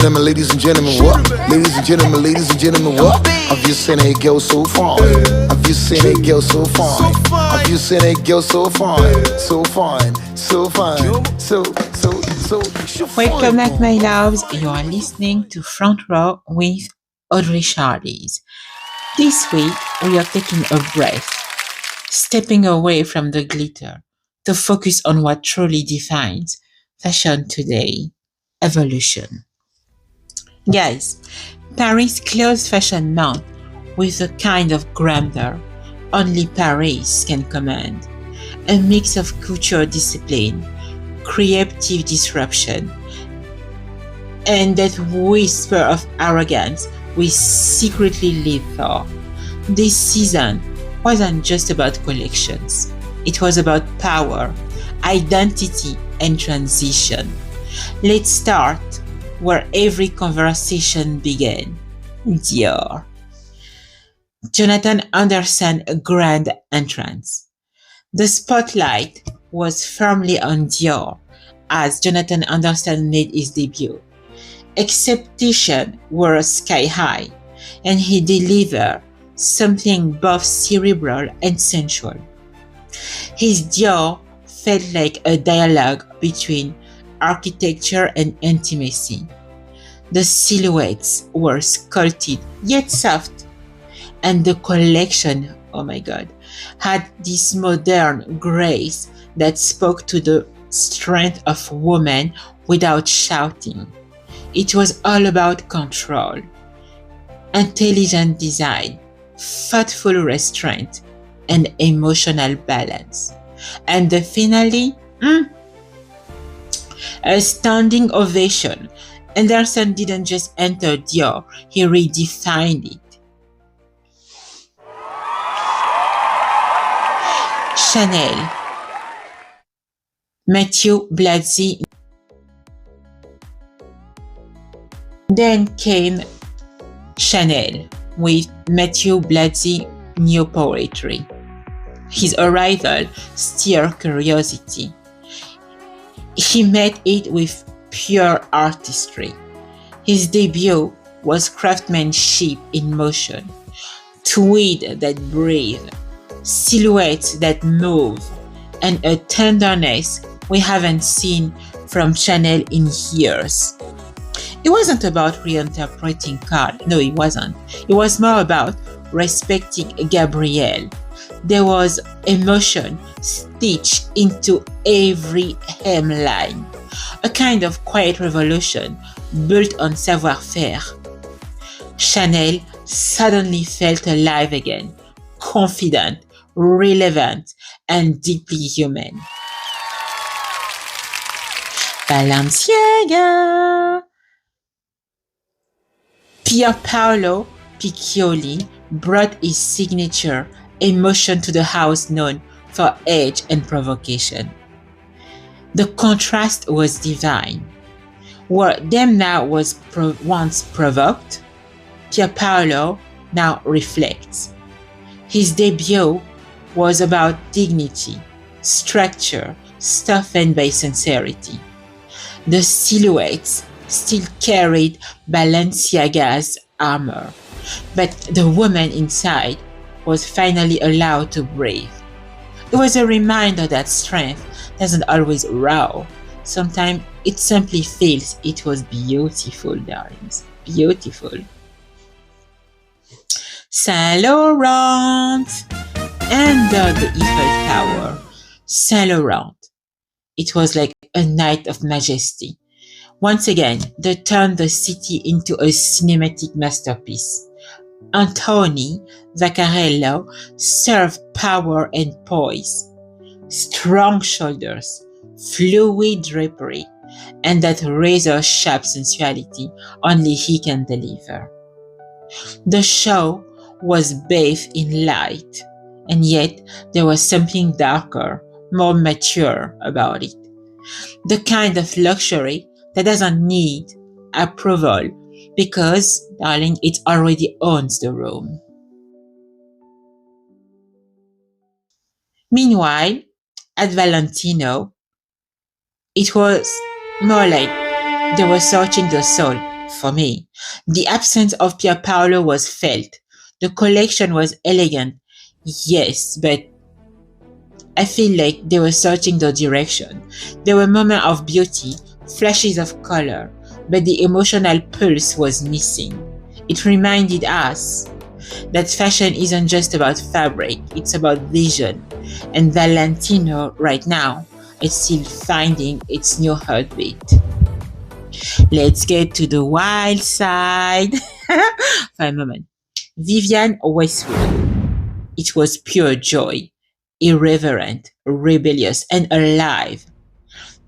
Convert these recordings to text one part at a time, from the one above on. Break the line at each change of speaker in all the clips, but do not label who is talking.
Gentlemen, ladies and gentlemen, what? Ladies and gentlemen, what? Have you seen a girl so fine? Have you seen a girl so fine? Have you seen a girl so fine? So fine, so fine, so
Welcome
fine.
back, my loves. You are listening to Front Row with Audrey Charlyes. This week, we are taking a breath, stepping away from the glitter to focus on what truly defines fashion today: evolution. Guys, Paris closed Fashion Month with a kind of grandeur only Paris can command. A mix of couture discipline, creative disruption, and that whisper of arrogance we secretly live for. This season wasn't just about collections. It was about power, identity, and transition. Let's start where every conversation began. Dior. Jonathan Anderson grand entrance. The spotlight was firmly on Dior as Jonathan Anderson made his debut. Expectations were sky high, and he delivered something both cerebral and sensual. His Dior felt like a dialogue between architecture and intimacy. The silhouettes were sculpted yet soft, and the collection, oh my god, had this modern grace that spoke to the strength of women without shouting. It was all about control, intelligent design, thoughtful restraint, and emotional balance. And the finale, a standing ovation. Anderson didn't just enter Dior, he redefined it. Chanel. Matthew Blatzy. Then came Chanel with Matthew Blatzy new poetry. His arrival stirred curiosity. He met it with pure artistry. His debut was craftsmanship in motion, tweed that breathe, silhouettes that move, and a tenderness we haven't seen from Chanel in years. It wasn't about reinterpreting Carl. No, it wasn't. It was more about respecting Gabrielle. There was emotion stitched into every hemline, a kind of quiet revolution built on savoir-faire. Chanel suddenly felt alive again, confident, relevant, and deeply human. Balenciaga. Pierpaolo Piccioli brought his signature emotion to the house known for edge and provocation. The contrast was divine. Where Demna was once provoked, Pierpaolo now reflects. His debut was about dignity, structure, softened by sincerity. The silhouettes still carried Balenciaga's armor, but the woman inside was finally allowed to breathe. It was a reminder that strength doesn't always roar. Sometimes it simply feels. It was beautiful, darlings. Beautiful. Saint Laurent. Under the Eiffel Tower. Saint Laurent. It was like a night of majesty. Once again, they turned the city into a cinematic masterpiece. Anthony Vaccarello served power and poise, strong shoulders, fluid drapery, and that razor-sharp sensuality only he can deliver. The show was bathed in light, and yet there was something darker, more mature about it. The kind of luxury that doesn't need approval because, darling, it already owns the room. Meanwhile, at Valentino, it was more like they were searching the soul for me. The absence of Pierpaolo was felt. The collection was elegant, yes, but I feel like they were searching the direction. There were moments of beauty, flashes of color, but the emotional pulse was missing. It reminded us that fashion isn't just about fabric, it's about vision. And Valentino, right now, is still finding its new heartbeat. Let's get to the wild side for a moment. Vivienne Westwood. It was pure joy, irreverent, rebellious, and alive.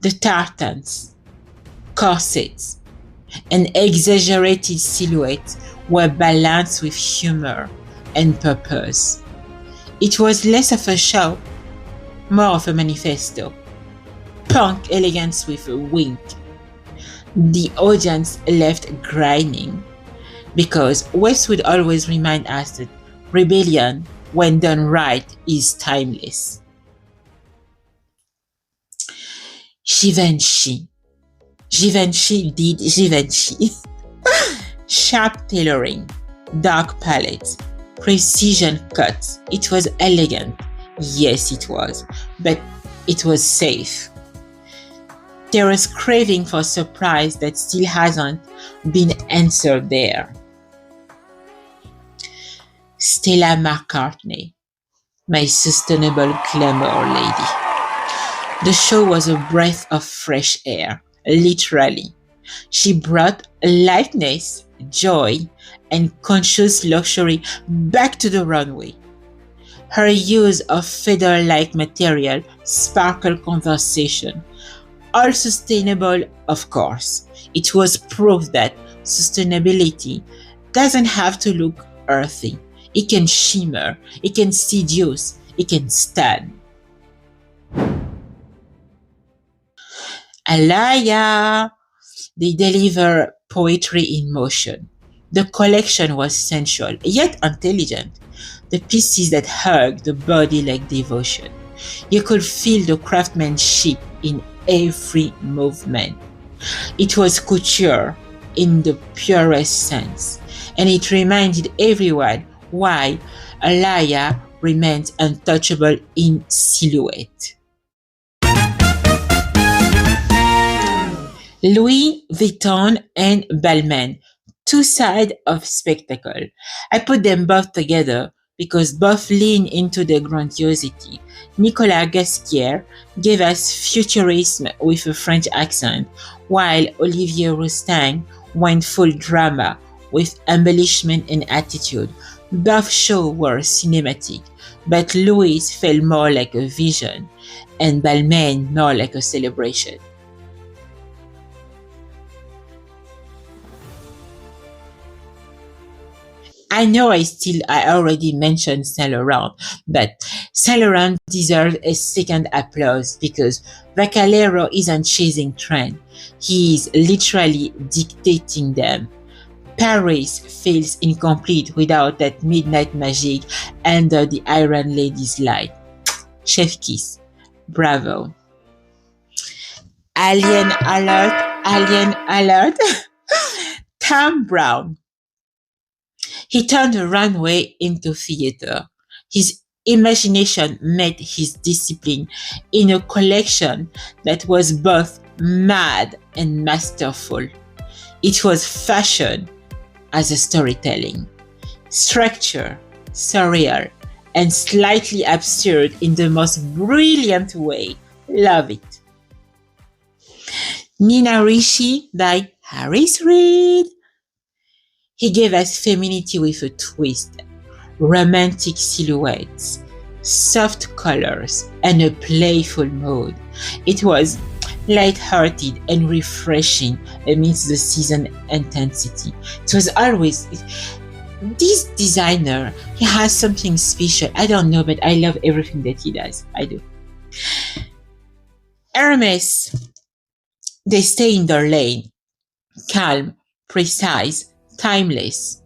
The tartans, corsets, and exaggerated silhouettes were balanced with humor and purpose. It was less of a show, more of a manifesto. Punk elegance with a wink. The audience left grinding because Westwood always reminds us that rebellion, when done right, is timeless. Givenchy. Givenchy did Givenchy. Sharp tailoring, dark palettes, precision cuts. It was elegant. Yes, it was. But it was safe. There was craving for surprise that still hasn't been answered there. Stella McCartney, my sustainable glamour lady. The show was a breath of fresh air, literally. She brought lightness, joy, and conscious luxury back to the runway. Her use of feather-like material sparkled conversation. All sustainable, of course. It was proof that sustainability doesn't have to look earthy. It can shimmer, it can seduce, it can stand. Alaya! They deliver poetry in motion. The collection was sensual, yet intelligent. The pieces that hugged the body like devotion. You could feel the craftsmanship in every movement. It was couture in the purest sense, and it reminded everyone why Alaya remains untouchable in silhouette. Louis Vuitton and Balmain, two sides of spectacle. I put them both together because both lean into their grandiosity. Nicolas Gasquier gave us futurism with a French accent, while Olivier Rousteing went full drama with embellishment and attitude. Both shows were cinematic, but Louis felt more like a vision, and Balmain more like a celebration. I know I already mentioned Saint Laurent, but Saint Laurent deserves a second applause because Vacalero isn't chasing trend. He is literally dictating them. Paris feels incomplete without that midnight magic under the Iron Lady's light. Chef kiss. Bravo. Alien alert, alien alert. Tom Brown. He turned a runway into theater. His imagination met his discipline in a collection that was both mad and masterful. It was fashion as a storytelling. Structure, surreal, and slightly absurd in the most brilliant way. Love it. Nina Ricci by Harris Reed. He gave us femininity with a twist, romantic silhouettes, soft colors, and a playful mood. It was light-hearted and refreshing amidst the season intensity. It was always, this designer, he has something special. I don't know, but I love everything that he does. I do. Hermes, they stay in their lane, calm, precise, timeless.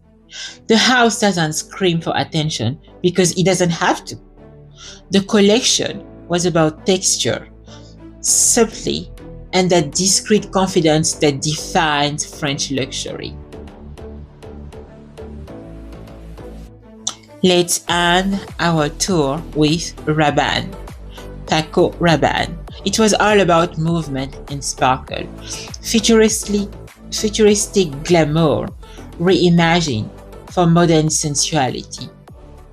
The house doesn't scream for attention because it doesn't have to. The collection was about texture, subtly and that discreet confidence that defines French luxury. Let's end our tour with Rabanne. Paco Rabanne. It was all about movement and sparkle. Futuristic glamour reimagined for modern sensuality.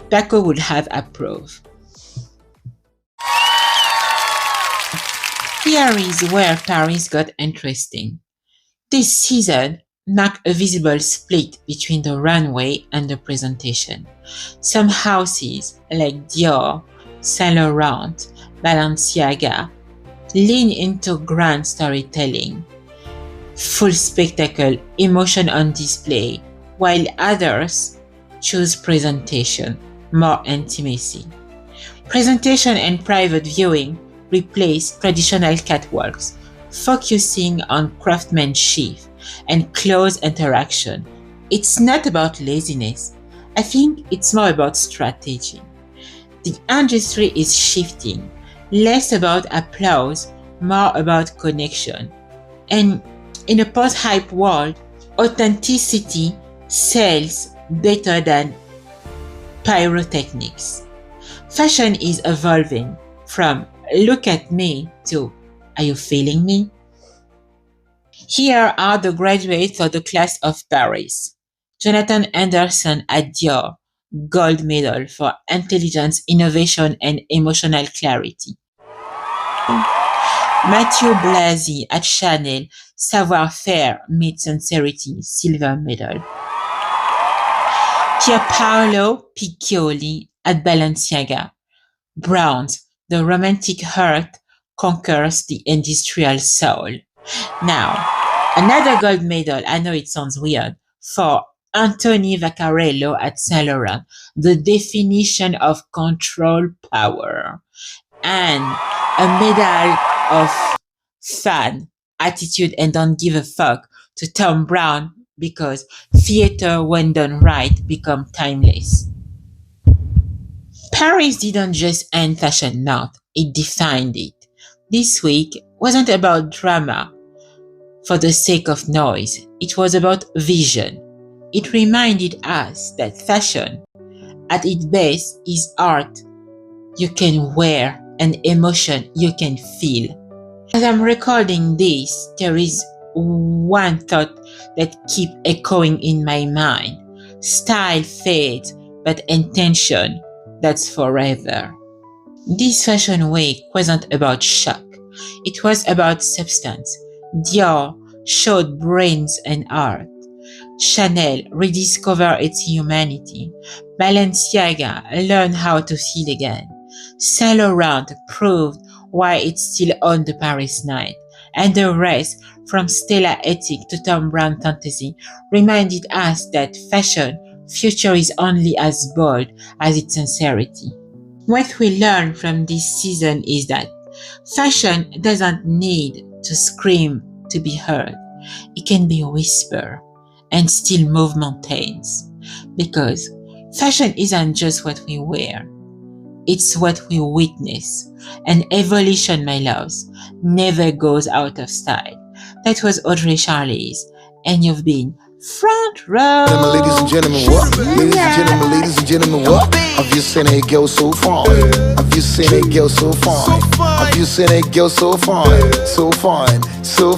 Paco would have approved. Here is where Paris got interesting. This season marked a visible split between the runway and the presentation. Some houses like Dior, Saint Laurent, Balenciaga lean into grand storytelling, full spectacle, emotion on display, while others choose presentation, more intimacy. Presentation and private viewing replace traditional catwalks, focusing on craftsmanship and close interaction. It's not about laziness. I think it's more about strategy. The industry is shifting, less about applause, more about connection. And in a post-hype world, authenticity sells better than pyrotechnics. Fashion is evolving from "look at me" to "are you feeling me?" Here are the graduates of the class of Paris. Jonathan Anderson at Dior, gold medal for intelligence, innovation, and emotional clarity. Matthew Blasi at Chanel, savoir-faire meets sincerity, silver medal. Pierpaolo Piccioli at Balenciaga, bronze, the romantic heart conquers the industrial soul. Now, another gold medal, I know it sounds weird, for Anthony Vaccarello at Saint Laurent, the definition of control power. And a medal of fun, attitude, and don't give a fuck to Tom Brown, because theater, when done right, become timeless. Paris didn't just end fashion north, it defined it. This week wasn't about drama for the sake of noise, it was about vision. It reminded us that fashion, at its best, is art you can wear and emotion you can feel. As I'm recording this, there is one thought that keeps echoing in my mind. Style fades, but intention, that's forever. This fashion week wasn't about shock. It was about substance. Dior showed brains and art. Chanel rediscovered its humanity. Balenciaga learned how to feel again. Saint Laurent proved why it still owned the Paris night. And the rest, from Stella Ethic to Tom Brown Fantasy, reminded us that fashion future is only as bold as its sincerity. What we learned from this season is that fashion doesn't need to scream to be heard. It can be a whisper and still move mountains. Because fashion isn't just what we wear. It's what we witness. And evolution, my loves, never goes out of style. That was Audrey Charlyes, and you've been Front Row.
Ladies and gentlemen, what? Ladies and gentlemen, what? Have you seen a girl so fine? Have you seen a girl so fine? Have you seen a girl so fine? So fine, so